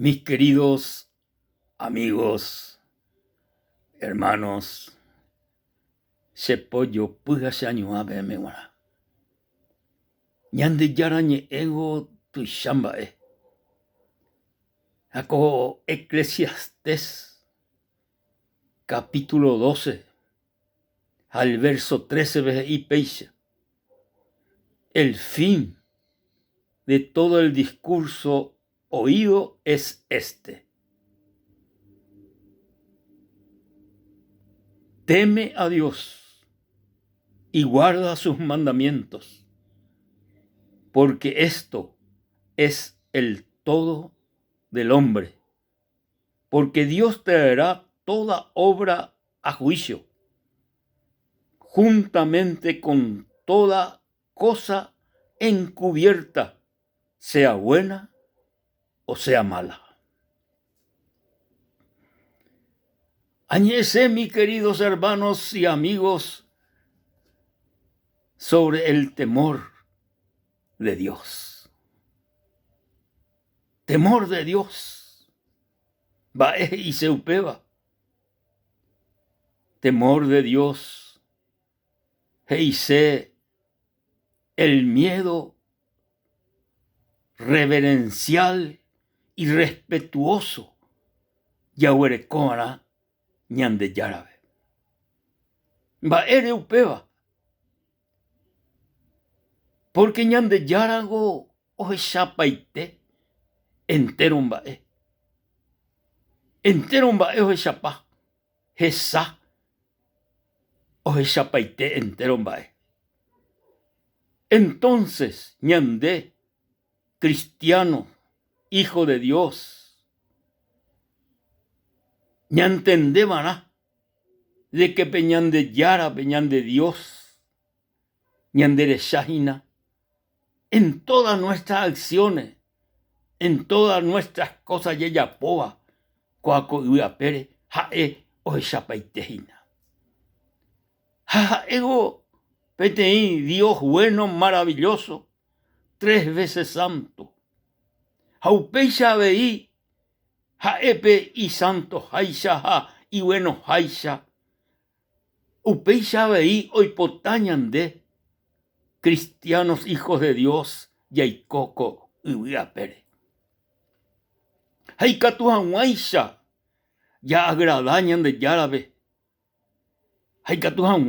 Mis queridos amigos, hermanos, sepollo puga añuabe me wana. Ñande yarañe ego tu shambae. Ako Eclesiastés, capítulo 12, al verso 13 y peixe. El fin de todo el discurso oído es este: teme a Dios y guarda sus mandamientos, porque esto es el todo del hombre, porque Dios traerá toda obra a juicio, juntamente con toda cosa encubierta, sea buena o sea mala. Añese, mis queridos hermanos y amigos, sobre el temor de Dios. Temor de Dios. Bae y seupeba. Temor de Dios. Heise, el miedo reverencial y respetuoso. Yahuerecora ñande yarabe. Bae upeba. Porque ñande yarago oje chapaite enteron bae. Enteron bae oje chapa. Jesa oje chapaite enteron bae. Entonces, ñande, cristiano, hijo de Dios, ñantende vará de que peñande yara, peñande Dios, ñandere shahina, en todas nuestras acciones, en todas nuestras cosas, yeya poa, coaco y pere, jae o chapaitejina. Ego, peteí, Dios bueno, maravilloso, 3 veces santo. Jaupeisha veí, jaepe y santo, jaisha ja, y bueno, jaisha. Upeisha veí, hoy potañande, cristianos hijos de Dios, yaikoko y huiapere. Haikatuhan ya agradañan de yarabe. Haikatuhan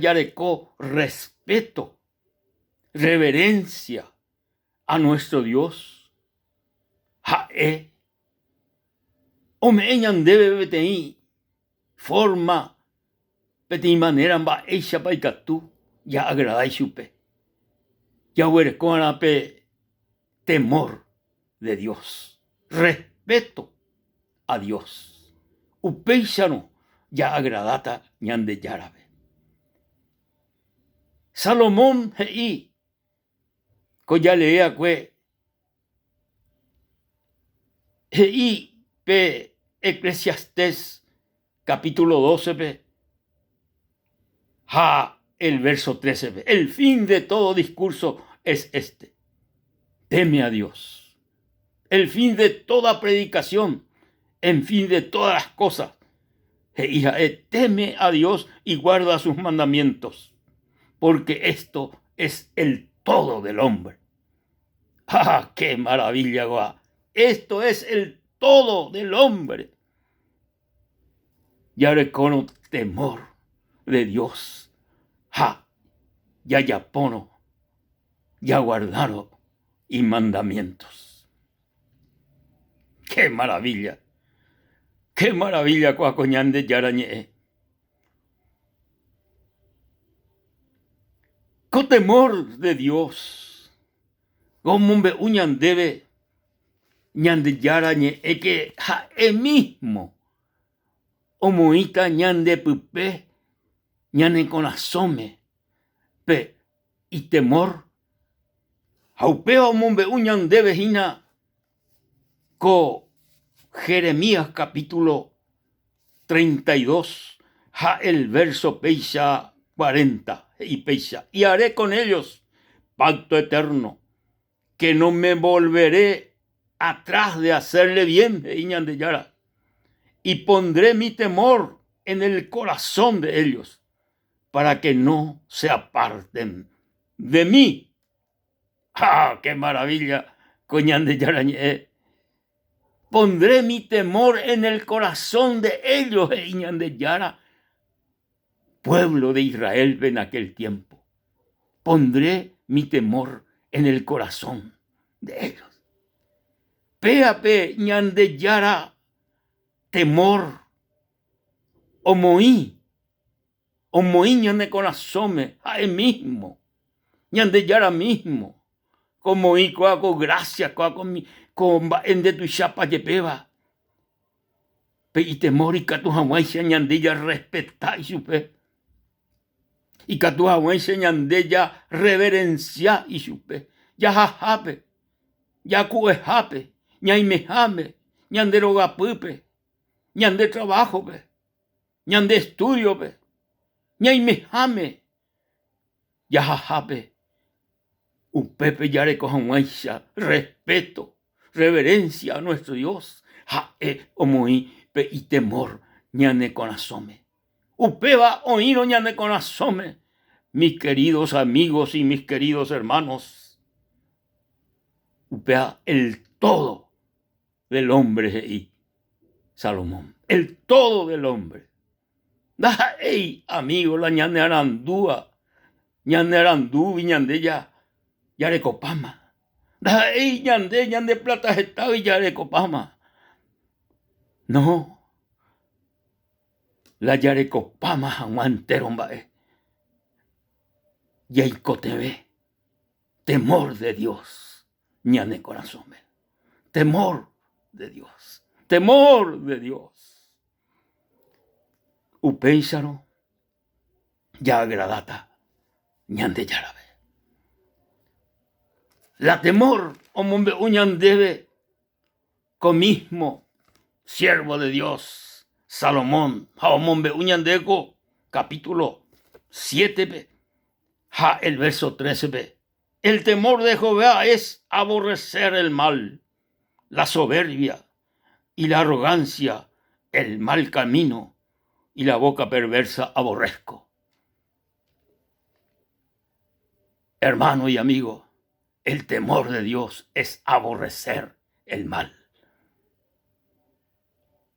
yareco respeto, reverencia a nuestro Dios. Jae. Omeñan debe betei forma betei manera ba eisha paikatu ya agradai chupe. Ya huereco arape temor de Dios. Respeto a Dios. Upeishano ya agradata ñande yarabe. Salomón hei coya lea cue hei pe Eclesiastés capítulo 12 pe ja el verso 13 pe. El fin de todo discurso es este: teme a Dios. El fin de toda predicación, en fin de todas las cosas, teme a Dios y guarda sus mandamientos, porque esto es el todo del hombre. ¡Ah, qué maravilla, guá! Esto es el todo del hombre. Ya recono temor de Dios. ¡Ja! Ya yapono, ya guardaron y mandamientos. ¡Qué maravilla! ¡Qué maravilla, cuacoñande yarañe! Con temor de Dios, como be uñan debe ñande yarañe, que ja mismo, omoita ñande pupe, ñane con asome, pe y temor, jaupeo mombe uñan debe hina, co Jeremías capítulo 32, ja el verso peisha 40 y peisha, y haré con ellos pacto eterno, que no me volveré atrás de hacerle bien, de Yara, y pondré mi temor en el corazón de ellos para que no se aparten de mí. ¡Ah, qué maravilla! Coñán de Yara. Pondré mi temor en el corazón de ellos, de Yara. Pueblo de Israel en aquel tiempo. Pondré mi temor en el corazón de ellos. Péape, ñande Yara, temor. Omoí ñande conazome, ahí mismo. Ñande Yara mismo. Como y con gracia, con en de tu chapa yepeba. Y temor y catu hawaii ñande ya respeta y supe. Y catu hawaii ñande ya reverencia y supe. Ya jajape. Ya cuejape. Ya imejame. Ñande rogapupe. Ñande trabajo pe. Ñande estudio pe. Ya imejame. Ya jajape. Upepe yare cojamuaisha, respeto, reverencia a nuestro Dios. Jae omoi pe y temor ñane conazome. Upeba oíno ñane conazome. Mis queridos amigos y mis queridos hermanos. Upea el todo del hombre y Salomón. El todo del hombre. Da ey, amigo, la ñane arandúa. Ñane arandú, ñande ya. Yarecopama. Da ey ñande plata estaba y Yarecopama. No. La Yarecopama aguantero mbae. Yaicotebe. Temor de Dios. Ñane corazón. Temor de Dios. Temor de Dios. Upéisaro. Ya agradata. Ñande yarabe. La temor, omombe uñan debe, comismo, siervo de Dios, Salomón, ja omombe uñan deco, capítulo 7, ja el verso 13. El temor de Jehová es aborrecer el mal, la soberbia y la arrogancia, el mal camino y la boca perversa aborrezco. Hermano y amigo, el temor de Dios es aborrecer el mal.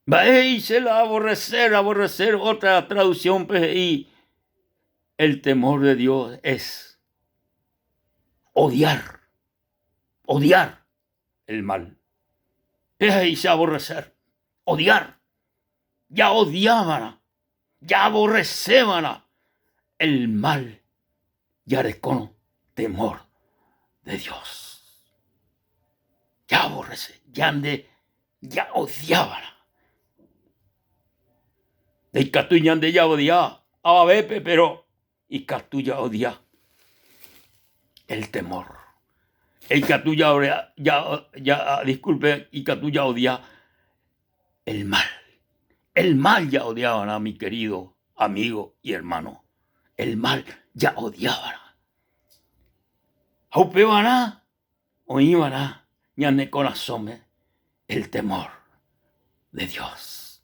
Aborrecer, otra traducción, y el temor de Dios es odiar el mal. Aborrecer, odiar. Ya odiaban, ya aborrecían el mal. Ya recono temor de Dios. Ya aborrece, ya odiaban. De Catuñan de ya odia, a Bepe, pero y Catuya odia el temor. El Catuya disculpe, y Catuya odia el mal. El mal ya odiaban a mi querido amigo y hermano. El mal ya odiaban. Aupebaná, oíbaná, ñane corazón, el temor de Dios.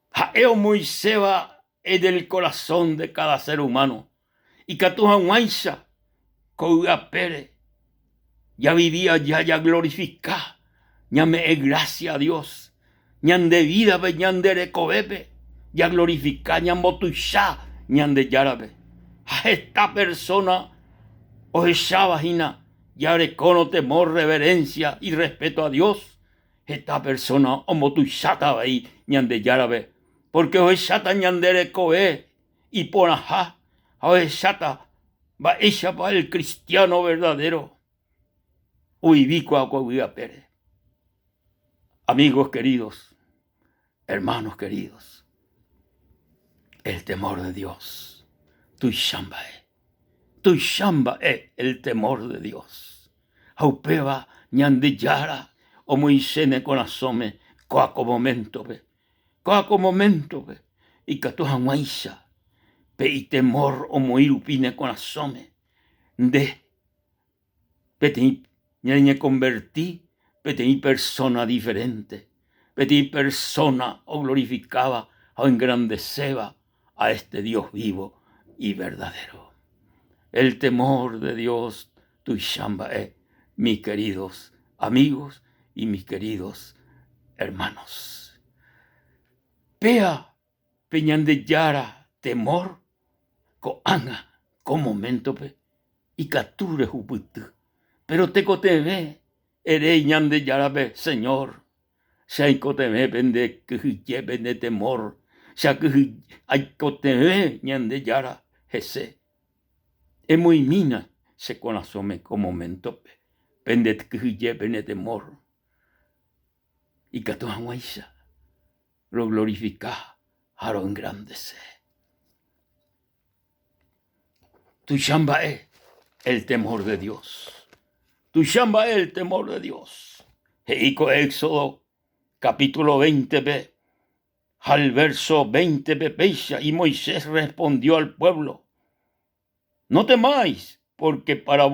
Jaeo Moiseba es del corazón de cada ser humano. Y Catuja Huancha, Couga Pérez, ya vivía, ya glorifica, ya me es gracia a Dios. Ñan de vida, ñan de recobepe, ya glorifica, ñan botuchá, ñan de yarabe. A esta persona, esa vagina, ya recono temor, reverencia y respeto a Dios. Esta persona, omotuchata ahí, ñan de yarabe. Porque hoy chata ñandere coe y por ajá, hoy chata va hecha para el cristiano verdadero. Uibico a Pérez. Amigos queridos, hermanos queridos, el temor de Dios. Tu shamba es el temor de Dios. Aupeba ñandillara o Moisene con asome coaco momento ve. Coaco momento ve. Y catuja guaisha pe y temor o moirupine con asome de peti ñañe convertí petei persona diferente, petei persona o glorificaba o engrandeceba a este Dios vivo y verdadero. El temor de Dios, tu shamba, mis queridos amigos y mis queridos hermanos. Pea peñande yara temor ko anga ko momento pe y capture juputu. Pero te coteve ere ñande yara pe Señor. Shai coteve pende que pende temor. Shai ay coteve ñande yara jese. Es muy mina se conasome ko momento pe pende que pende temor. Y que tu aguaisa lo glorifica, a lo engrandece. Tu chamba es el temor de Dios. Tu chamba es el temor de Dios. Heico Éxodo, capítulo 20b, al verso 20b, pecha, y Moisés respondió al pueblo: no temáis, porque para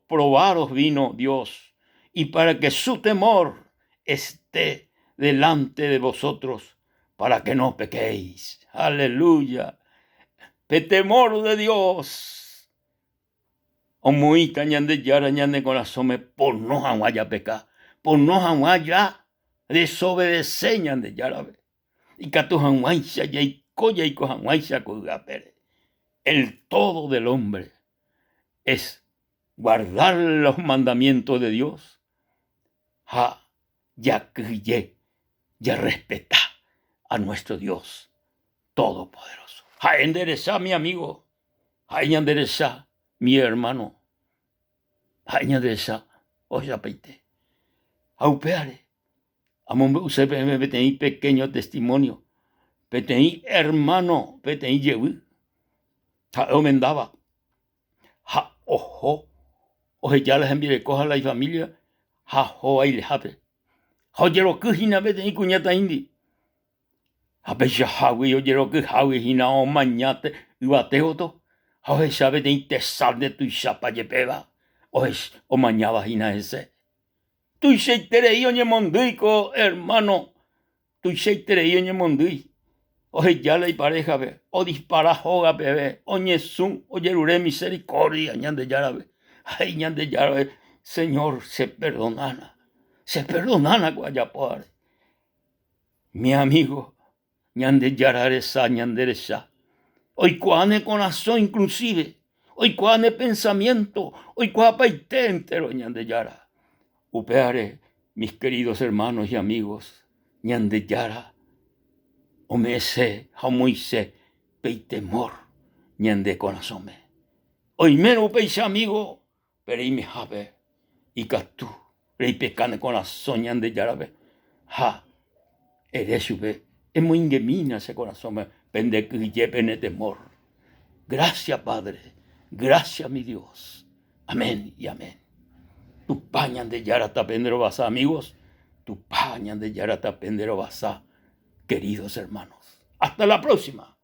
probaros vino Dios, y para que su temor esté delante de vosotros, para que no pequéis. Aleluya. El temor de Dios. Omuita ñande yara ñande corazón por no vaya pecar, por no vaya desobedecer ñande yara. Y que tu janguaisa ya y coya y cojanguaisa cogapere. El todo del hombre es guardar los mandamientos de Dios. Ya que ya respeta a nuestro Dios todopoderoso. Endereza, mi amigo. Endereza, mi hermano. Endereza, oye, peite. Aupeare. Amón, usted petení pequeño testimonio. Petení hermano, petení yehu. Omendaba. Ojo. Oje ya les envié coja la familia. Ho ahí le jape. Oyero que hina petení cuñata indi. Apecha hawi oyero que hawi hina o mañate ibateo to. Oje sabe de intesar de tu chapa yepeba. Oje o mañaba hina ese. Tu sheitere yo nye monduico, hermano. Tu sheitere yo nye mondui. Oje ya la pareja ve. O dispara joga bebé. O ñesun, o yerure misericordia, ñande yarabe. Ay, ñande yarabe. Señor, se perdonana. Se perdonana guayapore. Mi amigo, ñande yararesa, ñanderesa. Hoy cuane corazón inclusive. Hoy cuane pensamiento. Hoy cuapaite entero, ñande yara. Upeare, mis queridos hermanos y amigos, ñande yara, omese, jamoise, peitemor, ñande conasome. Hoy menos peisa amigo, pero y me jabe, y catu, rey pecane corazón, ñande yarabe, eres ube, es muy ingemina ese corazón, pende que lleve temor. Gracias, Padre, gracias, mi Dios. Amén y amén. Tu pañan de yarata pendero basa, amigos. Tu pañan de yarata pendero basa, queridos hermanos. Hasta la próxima.